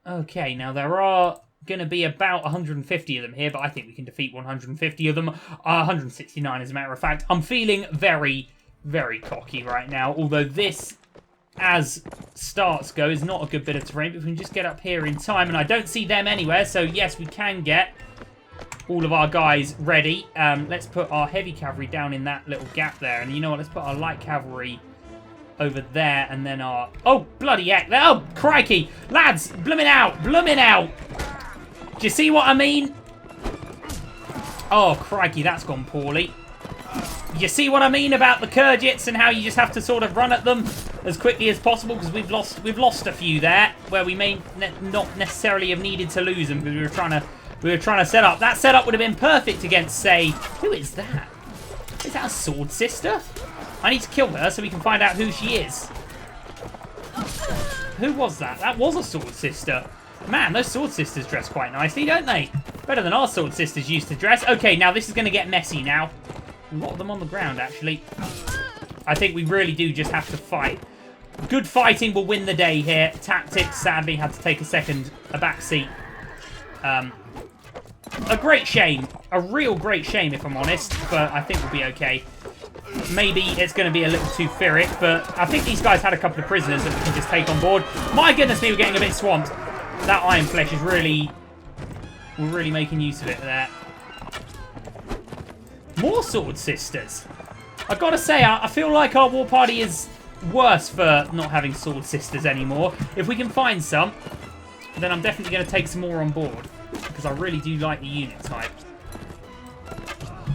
Okay, now there are going to be about 150 of them here, but I think we can defeat 150 of them. 169 as a matter of fact. I'm feeling very, very cocky right now, although this, as starts go, is not a good bit of terrain, but we can just get up here in time, and I don't see them anywhere, so yes, we can get all of our guys ready. Let's put our heavy cavalry down in that little gap there, and you know what, let's put our light cavalry over there, and then our... Oh, bloody heck. Oh, crikey. Lads, bloomin' out. Bloomin' out. Do you see what I mean? Oh, crikey, that's gone poorly. You see what I mean about the Kurgits and how you just have to sort of run at them as quickly as possible, because we've lost a few there where we may not necessarily have needed to lose them because we were trying to set up. That setup would have been perfect against, say... Who is that? Is that a sword sister? I need to kill her so we can find out who she is. Who was that? That was a sword sister. Man, those sword sisters dress quite nicely, don't they? Better than our sword sisters used to dress. Okay, now this is going to get messy now. A lot of them on the ground, actually. I think we really do just have to fight. Good fighting will win the day here. Tactics, sadly, had to take a back seat. A great shame. A real great shame, if I'm honest. But I think we'll be okay. Maybe it's going to be a little too Pyrrhic, but I think these guys had a couple of prisoners that we can just take on board. My goodness me, we're getting a bit swamped. That Iron Flesh is really... We're really making use of it there. More Sword Sisters. I've got to say, I feel like our war party is worse for not having Sword Sisters anymore. If we can find some, then I'm definitely going to take some more on board, because I really do like the unit type.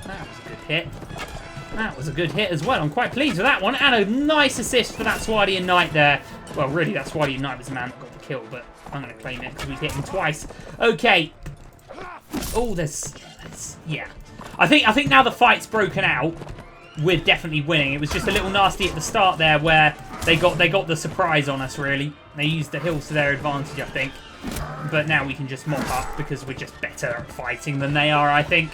That was a good hit. That was a good hit as well. I'm quite pleased with that one. And a nice assist for that Swardian Knight there. Well, really, that Swardian Knight was the man that got the kill, but I'm going to claim it because we hit him twice. Okay. Oh, yeah. I think now the fight's broken out, we're definitely winning. It was just a little nasty at the start there where they got the surprise on us, really. They used the hills to their advantage, I think. But now we can just mop up because we're just better at fighting than they are, I think.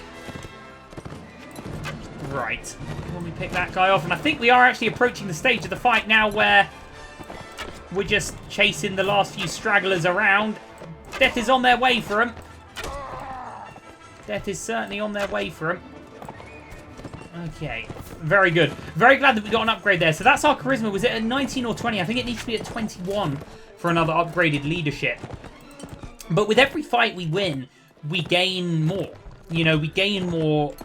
Right. When we pick that guy off, and I think we are actually approaching the stage of the fight now where we're just chasing the last few stragglers around. Death is on their way for them. Death is certainly on their way for them. Okay. Very good. Very glad that we got an upgrade there. So that's our charisma. Was it at 19 or 20? I think it needs to be at 21 for another upgraded leadership. But with every fight we win, we gain more. You know, we gain more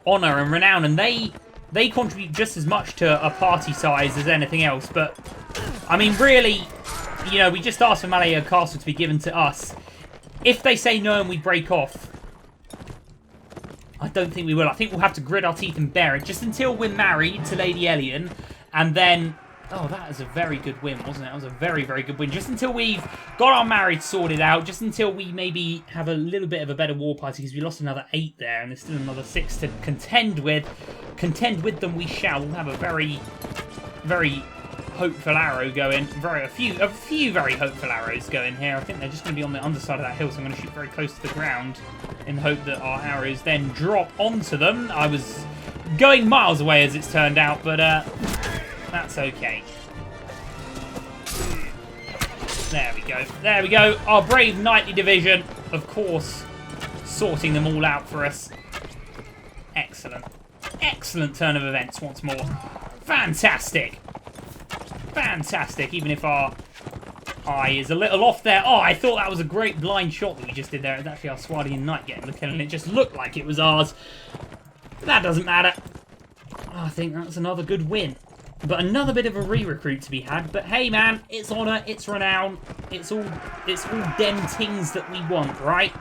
honor and renown, and they contribute just as much to a party size as anything else. But I mean, really, you know, we just asked for Malaya Castle to be given to us. If they say no and we break off, I don't think we will. I think we'll have to grit our teeth and bear it just until we're married to Lady Elian, and then... Oh, that was a very good win, wasn't it? That was a very, very good win. Just until we've got our marriage sorted out, just until we maybe have a little bit of a better war party, because we lost another 8 there, and there's still another 6 to contend with. Contend with them we shall. We'll have a very, very hopeful arrow going. A few very hopeful arrows going here. I think they're just going to be on the underside of that hill, so I'm going to shoot very close to the ground in the hope that our arrows then drop onto them. I was going miles away, as it's turned out, but... that's okay. There we go. There we go. Our brave knightly division, of course, sorting them all out for us. Excellent. Excellent turn of events once more. Fantastic. Fantastic. Even if our eye is a little off there. Oh, I thought that was a great blind shot that we just did there. It was actually our Swardian Knight getting the kill, and it just looked like it was ours. But that doesn't matter. Oh, I think that's another good win. But another bit of a re-recruit to be had. But hey, man, it's honour, it's renown, it's all dem things that we want, right?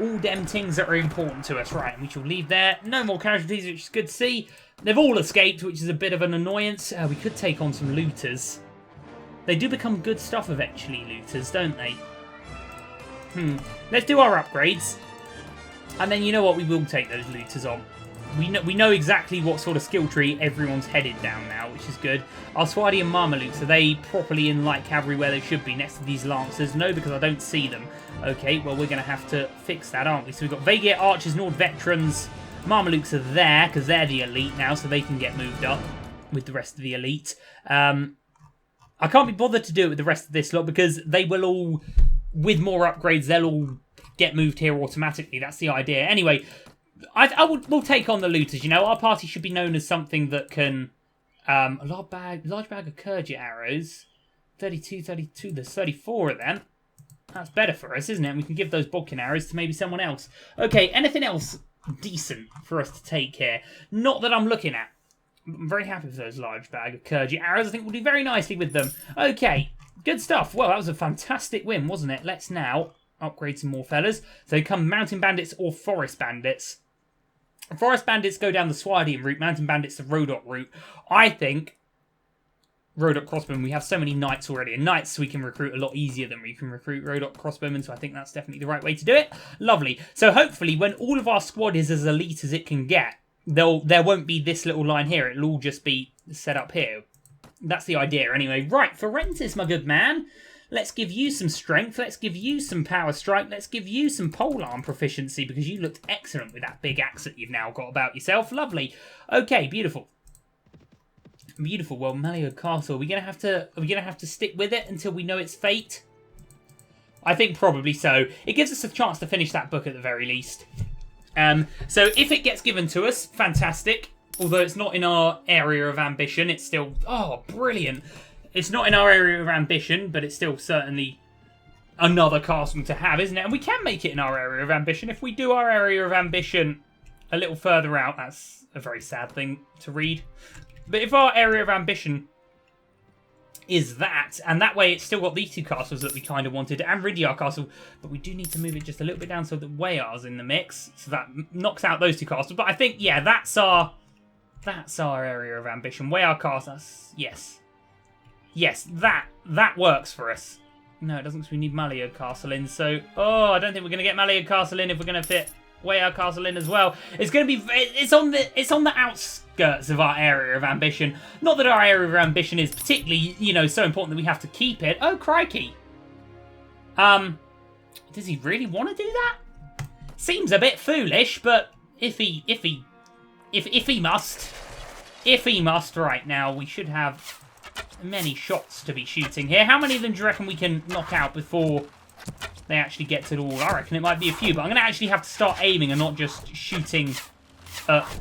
All dem things that are important to us, right? And we shall leave there. No more casualties, which is good to see. They've all escaped, which is a bit of an annoyance. We could take on some looters. They do become good stuff eventually, looters, don't they? Let's do our upgrades. And then you know what? We will take those looters on. We know exactly what sort of skill tree everyone's headed down now, which is good. Our Swardian Marmalukes, are they properly in light cavalry where they should be next to these Lancers? No, because I don't see them. Okay, well, we're going to have to fix that, aren't we? So we've got Vaegir Archers, Nord Veterans. Marmalukes are there, because they're the elite now, so they can get moved up with the rest of the elite. I can't be bothered to do it with the rest of this lot because they will all, with more upgrades, they'll all get moved here automatically. That's the idea. Anyway, we'll take on the looters. You know, our party should be known as something that can... a large bag of Kurja arrows. 32. There's 34 of them. That's better for us, isn't it? And we can give those Bodkin arrows to maybe someone else. Okay, anything else decent for us to take here? Not that I'm looking at. I'm very happy with those large bag of Kurja arrows. I think we'll do very nicely with them. Okay, good stuff. Well, that was a fantastic win, wasn't it? Let's now upgrade some more fellas. So come Mountain Bandits or Forest Bandits. Forest Bandits go down the Swardian route. Mountain Bandits the Rodok route. I think Rodok Crossbowmen, we have so many knights already. And knights we can recruit a lot easier than we can recruit Rodok Crossbowmen. So I think that's definitely the right way to do it. Lovely. So hopefully when all of our squad is as elite as it can get, there won't be this little line here. It'll all just be set up here. That's the idea anyway. Right, Ferentis, my good man. Let's give you some strength. Let's give you some power strike. Let's give you some polearm proficiency because you looked excellent with that big axe that you've now got about yourself. Lovely. Okay, beautiful. Beautiful. Well, Maliod Castle. Are we gonna have to stick with it until we know its fate? I think probably so. It gives us a chance to finish that book at the very least. So if it gets given to us, fantastic. Although it's not in our area of ambition, it's still... Oh, brilliant. It's not in our area of ambition, but it's still certainly another castle to have, isn't it? And we can make it in our area of ambition. If we do our area of ambition a little further out, that's a very sad thing to read. But if our area of ambition is that, and that way it's still got these two castles that we kind of wanted, and Ridyar Castle, but we do need to move it just a little bit down so that Wayar's in the mix, so that knocks out those two castles. But I think, yeah, that's our area of ambition. Wayar Castle, yes, that works for us. No, it doesn't, because we need Maliod Castle in, so, oh, I don't think we're going to get Maliod Castle in if we're going to fit Wayar Castle in as well. It's going to be, it's on the outskirts of our area of ambition. Not that our area of ambition is particularly, you know, so important that we have to keep it. Oh, crikey. Does he really want to do that? Seems a bit foolish, but if he must, right now, we should have many shots to be shooting here. How many of them do you reckon we can knock out before they actually get to it all? I reckon it might be a few, but I'm going to actually have to start aiming and not just shooting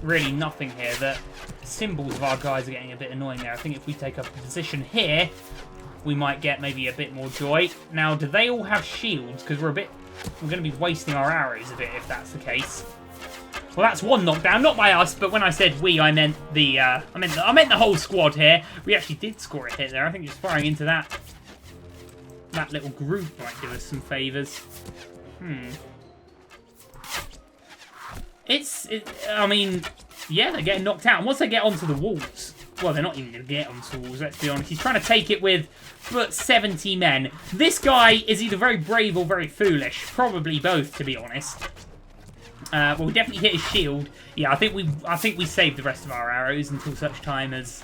really nothing here. The symbols of our guys are getting a bit annoying there. I think if we take up a position here, we might get maybe a bit more joy. Now, do they all have shields? Because we're going to be wasting our arrows a bit if that's the case. Well, that's one knockdown, not by us, but when I said we, I meant the whole squad here. We actually did score a hit there. I think just firing into that little group might give us some favours. I mean, yeah, they're getting knocked out. And once they get onto the walls, well, they're not even going to get onto the walls, let's be honest. He's trying to take it with but 70 men. This guy is either very brave or very foolish. Probably both, to be honest. Well, we definitely hit his shield. Yeah, I think we saved the rest of our arrows until such time as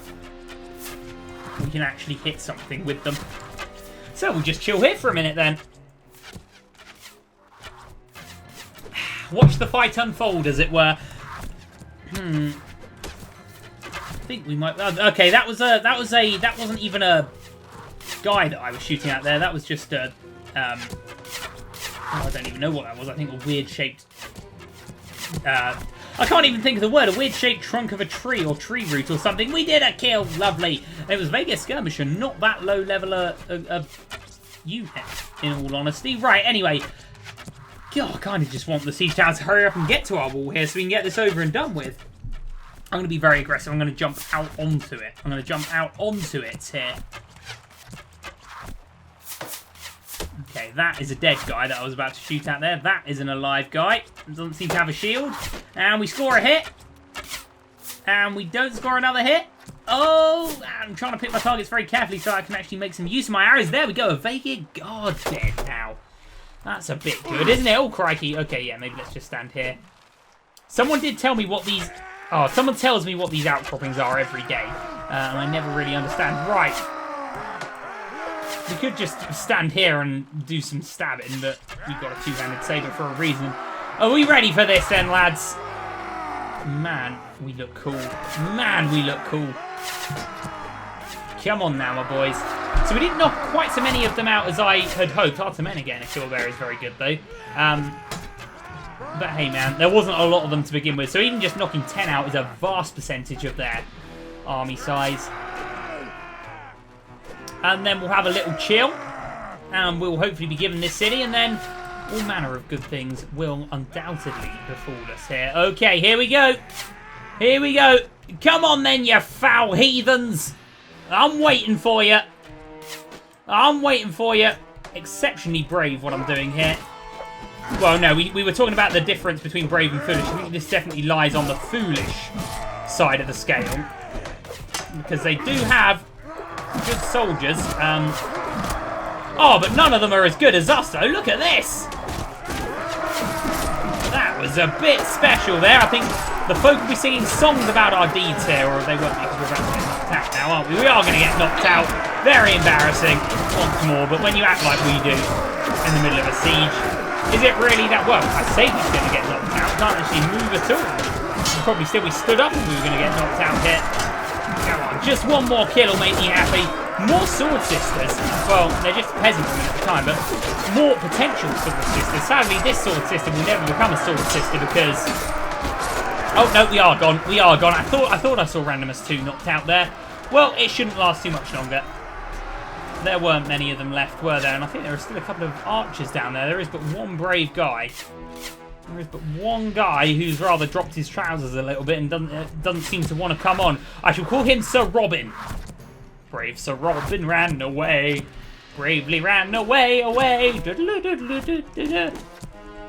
we can actually hit something with them. So we'll just chill here for a minute then. Watch the fight unfold, as it were. I think we might. Okay, that wasn't even a guy that I was shooting at there. That was just a. I don't even know what that was. I think a weird shaped. I can't even think of the word. A weird shaped trunk of a tree or tree root or something. We did a kill. Lovely. It was Vegas Skirmisher, not that low level a unit, in all honesty. Right, anyway. God, I kind of just want the siege tower to hurry up and get to our wall here so we can get this over and done with. I'm going to be very aggressive. I'm going to jump out onto it. Here. Okay, that is a dead guy that I was about to shoot at there. That is an alive guy. Doesn't seem to have a shield. And we score a hit. And we don't score another hit. Oh, I'm trying to pick my targets very carefully so I can actually make some use of my arrows. There we go. A Vega guard dead now. That's a bit good, isn't it? Oh, crikey. Okay, yeah, maybe let's just stand here. Someone did tell me what these... Oh, someone tells me what these outcroppings are every day. And I never really understand. Right. We could just stand here and do some stabbing, but we've got a two-handed saber for a reason. Are we ready for this then, lads? Man, we look cool. Man, we look cool. Come on now, my boys. So we didn't knock quite so many of them out as I had hoped. Artamen again, a kill there is very good though. But hey man, there wasn't a lot of them to begin with. So even just knocking 10 out is a vast percentage of their army size. And then we'll have a little chill. And we'll hopefully be given this city. And then all manner of good things will undoubtedly befall us here. Okay, here we go. Here we go. Come on then, you foul heathens. I'm waiting for you. I'm waiting for you. Exceptionally brave what I'm doing here. Well, no, we were talking about the difference between brave and foolish. I think this definitely lies on the foolish side of the scale. Because they do have good soldiers. Oh, but none of them are as good as us, though. Look at this. That was a bit special there. I think the folk will be singing songs about our deeds here, or they won't be because we're about to get knocked out now, aren't we? We are going to get knocked out. Very embarrassing once more, but when you act like we do in the middle of a siege, is it really that... Well, I say he's going to get knocked out. Can't actually move at all. He'd probably still be stood up if we were going to get knocked out here. Come on, just one more kill will make me happy. More sword sisters. Well, they're just peasant women at the time, but more potential sword sisters. Sadly, this sword sister will never become a sword sister because... Oh, no, we are gone. We are gone. I thought I saw Randomus 2 knocked out there. Well, it shouldn't last too much longer. There weren't many of them left, were there? And I think there are still a couple of archers down there. There is but one brave guy. There is but one guy who's rather dropped his trousers a little bit and doesn't seem to want to come on. I shall call him Sir Robin. Brave Sir Robin ran away. Bravely ran away, away.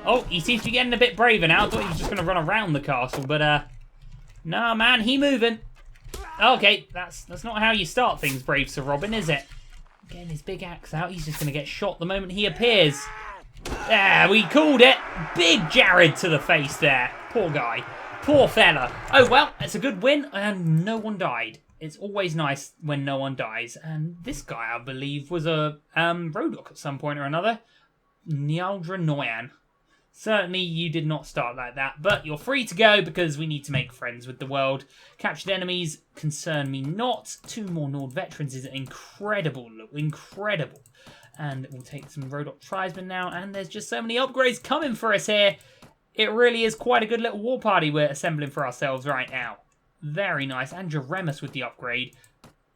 Oh, he seems to be getting a bit braver now. I thought he was just going to run around the castle, but nah, man, he moving. Okay, that's not how you start things, brave Sir Robin, is it? Getting his big axe out. He's just going to get shot the moment he appears. There, we called it. Big Jared to the face there. Poor guy. Poor fella. Oh, well, it's a good win, and no one died. It's always nice when no one dies. And this guy, I believe, was a Rodok at some point or another. Nialdra Noyan. Certainly, you did not start like that, but you're free to go because we need to make friends with the world. Captured enemies concern me not. 2 more Nord veterans is incredible. Incredible. And we'll take some Rodok tribesmen now, and there's just so many upgrades coming for us here. It really is quite a good little war party we're assembling for ourselves right now. Very nice. And Jeremus with the upgrade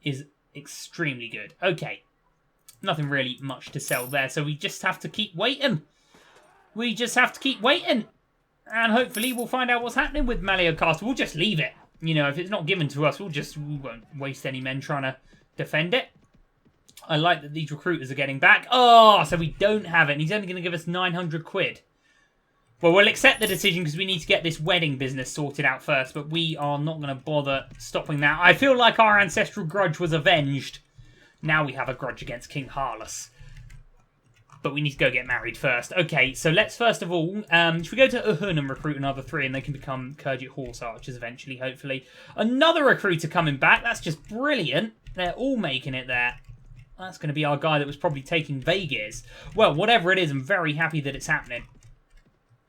is extremely good. Okay. Nothing really much to sell there, so we just have to keep waiting. We just have to keep waiting. And hopefully we'll find out what's happening with Malio Castle. We'll just leave it. You know, if it's not given to us, we won't waste any men trying to defend it. I like that these recruiters are getting back. Oh, so we don't have it. And he's only going to give us 900 quid. Well, we'll accept the decision because we need to get this wedding business sorted out first. But we are not going to bother stopping that. I feel like our ancestral grudge was avenged. Now we have a grudge against King Harlus. But we need to go get married first. Okay, so let's first of all, should we go to Uhun and recruit another 3 and they can become Kurdic horse archers eventually, hopefully. Another recruiter coming back. That's just brilliant. They're all making it there. That's going to be our guy that was probably taking Vegas. Well, whatever it is, I'm very happy that it's happening.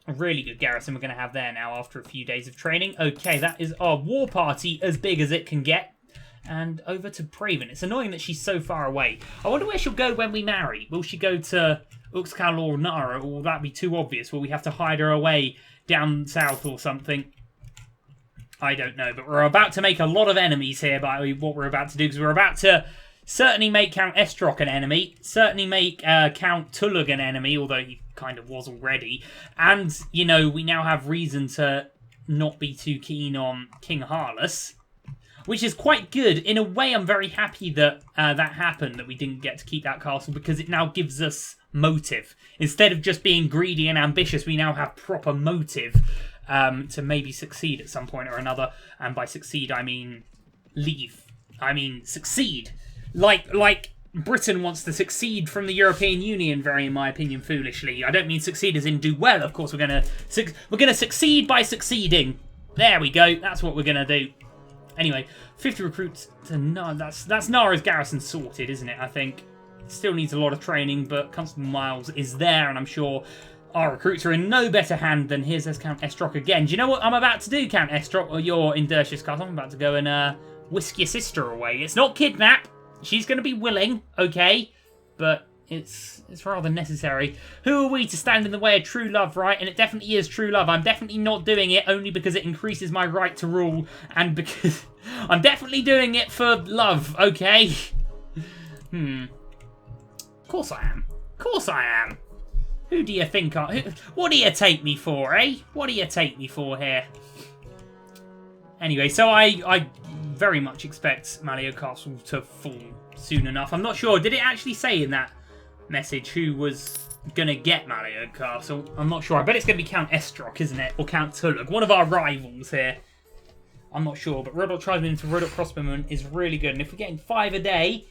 A really good garrison we're going to have there now after a few days of training. Okay, that is our war party as big as it can get. And over to Praven. It's annoying that she's so far away. I wonder where she'll go when we marry. Will she go to Uxkhal or Nara, or will that be too obvious? Will we have to hide her away down south or something? I don't know. But we're about to make a lot of enemies here by what we're about to do. Because we're about to certainly make Count Estrok an enemy. Certainly make Count Tulug an enemy, although he kind of was already. And, you know, we now have reason to not be too keen on King Harlus. Which is quite good. In a way, I'm very happy that that happened, that we didn't get to keep that castle, because it now gives us motive. Instead of just being greedy and ambitious, we now have proper motive to maybe succeed at some point or another. And by succeed, I mean leave. I mean succeed. Like Britain wants to succeed from the European Union, very, in my opinion, foolishly. I don't mean succeed as in do well. Of course, we're gonna succeed by succeeding. There we go. That's what we're gonna do. Anyway, 50 recruits to Nara. That's Nara's garrison sorted, isn't it? I think. Still needs a lot of training, but Constable Miles is there, and I'm sure our recruits are in no better hand than his as Count Estrok again. Do you know what I'm about to do, Count Estrok? Or you're in Dersh's castle. I'm about to go and whisk your sister away. It's not kidnap. She's going to be willing, okay? But it's rather necessary. Who are we to stand in the way of true love, right? And it definitely is true love. I'm definitely not doing it only because it increases my right to rule. And because... I'm definitely doing it for love, okay? Of course I am. Of course I am. Who do you think what do you take me for, eh? What do you take me for here? Anyway, so I very much expect Malio Castle to fall soon enough. I'm not sure. Did it actually say in that message who was going to get Malio Castle? I'm not sure. I bet it's going to be Count Estrock, isn't it? Or Count Tulug. One of our rivals here. I'm not sure. But Rodot Tribesman into Rodot Crossbowman is really good. And if we're getting 5 a day,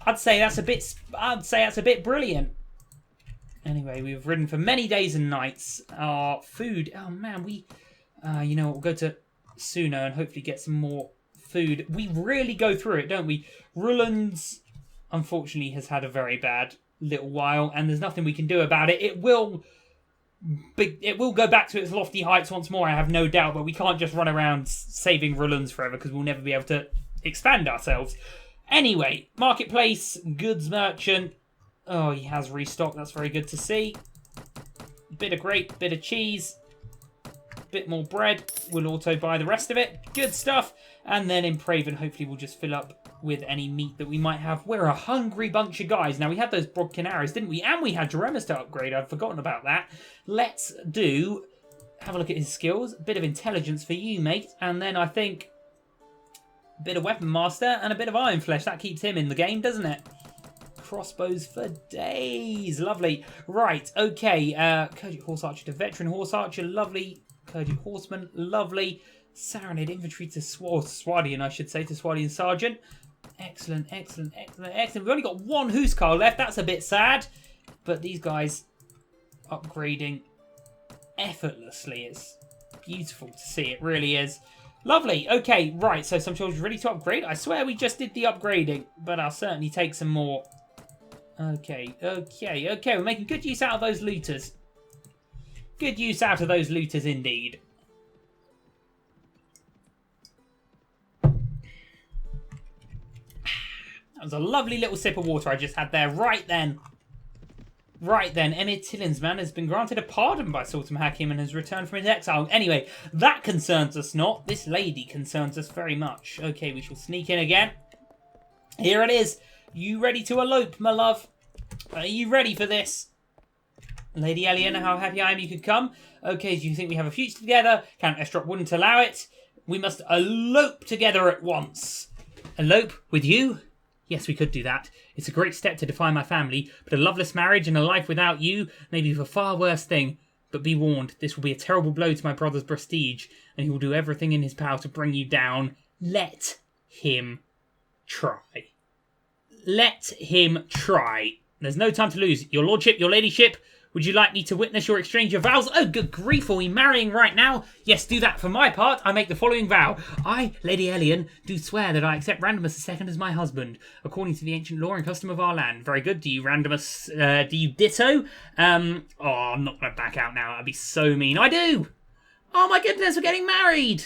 I'd say that's a bit brilliant. Anyway, we've ridden for many days and nights. Our food... Oh, man, you know what? We'll go to Suno and hopefully get some more food. We really go through it, don't we? Rulan's, unfortunately, has had a very bad little while, and there's nothing we can do about it. It will go back to its lofty heights once more, I have no doubt, but we can't just run around saving Rulan's forever because we'll never be able to expand ourselves. Anyway, marketplace, goods merchant. Oh, he has restocked. That's very good to see. Bit of grape, bit of cheese, bit more bread. We'll auto buy the rest of it. Good stuff. And then in Praven, hopefully we'll just fill up with any meat that we might have. We're a hungry bunch of guys. Now, we had those Brodkin arrows, didn't we? And we had Jeremis to upgrade. I've forgotten about that. Let's have a look at his skills. A bit of intelligence for you, mate. And then I think a bit of Weapon Master and a bit of Iron Flesh. That keeps him in the game, doesn't it? Crossbows for days. Lovely. Right, okay. Kurdic Horse Archer to Veteran Horse Archer. Lovely. Kurdic Horseman. Lovely. Saranid Infantry to Swadian, I should say, to Swadian Sergeant. Excellent, excellent, excellent, excellent. We've only got 1 Huskarl left. That's a bit sad. But these guys upgrading effortlessly. It's beautiful to see. It really is. Lovely. Okay, right. So some soldiers ready to upgrade. I swear we just did the upgrading, but I'll certainly take some more. Okay, okay, okay. We're making good use out of those looters. Good use out of those looters indeed. That was a lovely little sip of water I just had there. Right then. Right then. Emir Tilinsman has been granted a pardon by Sultan Hakim and has returned from his exile. Anyway, that concerns us not. This lady concerns us very much. Okay, we shall sneak in again. Here it is. You ready to elope, my love? Are you ready for this? Lady Eliana, how happy I am you could come. Okay, do you think we have a future together? Count Estrock wouldn't allow it. We must elope together at once. Elope with you? Yes, we could do that. It's a great step to define my family, but a loveless marriage and a life without you may be a far worse thing. But be warned, this will be a terrible blow to my brother's prestige, and he will do everything in his power to bring you down. Let him try. Let him try. There's no time to lose. Your lordship, your ladyship, would you like me to witness your exchange of vows? Oh, good grief, are we marrying right now? Yes, do that for my part. I make the following vow. I, Lady Elian, do swear that I accept Randomus II as my husband, according to the ancient law and custom of our land. Very good. Do you, Randomus, do you ditto? Oh, I'm not going to back out now. That'd be so mean. I do! Oh my goodness, we're getting married!